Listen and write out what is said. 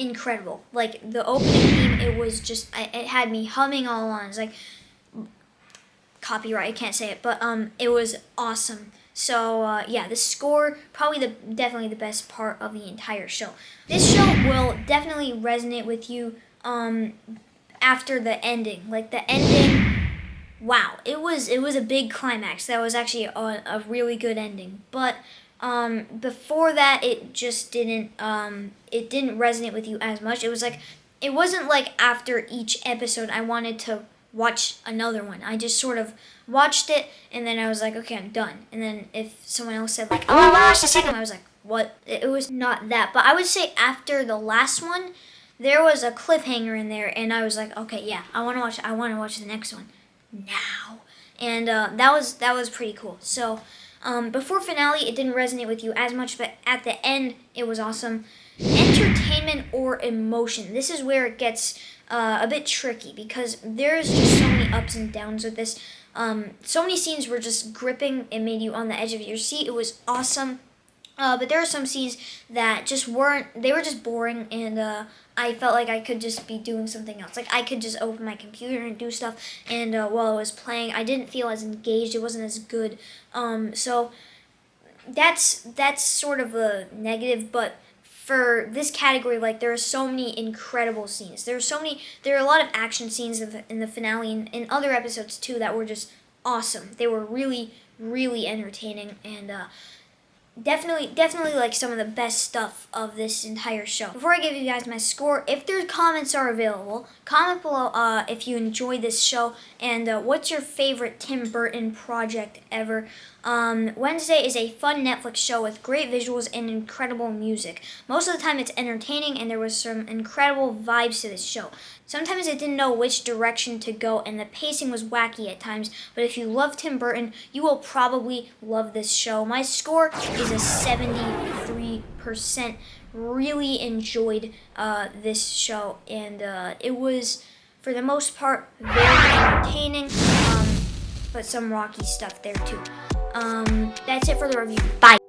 incredible. Like the opening theme, it was just it had me humming all along. It's like copyright, I can't say it, but it was awesome. So yeah, the score probably definitely the best part of the entire show. This show will definitely resonate with you after the ending. Like the ending, wow, it was a big climax. That was actually a really good ending. But before that, it just didn't resonate with you as much. It wasn't like after each episode I wanted to watch another one. I just sort of watched it, and then I was like, okay, I'm done. And then if someone else said like, oh, I want to watch the second one, I was like, what? It was not that. But I would say after the last one, there was a cliffhanger in there, and I was like, okay, yeah, I want to watch the next one now. And that was pretty cool. So before finale, it didn't resonate with you as much, but at the end, it was awesome. Entertainment or emotion. This is where it gets a bit tricky because there's just so many ups and downs with this. So many scenes were just gripping and made you on the edge of your seat. It was awesome. But there are some scenes that just weren't, they were just boring, and I felt like I could just be doing something else. Like I could just open my computer and do stuff, and while I was playing, I didn't feel as engaged. It wasn't as good. So that's sort of a negative, but for this category, like there are so many incredible scenes. There are a lot of action scenes in the finale and in other episodes too that were just awesome. They were really, really entertaining, and definitely like some of the best stuff of this entire show. Before I give you guys my score, if their comments are available, comment below if you enjoyed this show and what's your favorite Tim Burton project ever. Wednesday is a fun Netflix show with great visuals and incredible music. Most of the time it's entertaining, and there was some incredible vibes to this show. Sometimes I didn't know which direction to go, and the pacing was wacky at times, but if you love Tim Burton, you will probably love this show. My score is a 73%. Really enjoyed this show, and it was, for the most part, very entertaining, but some rocky stuff there too. That's it for the review. Bye!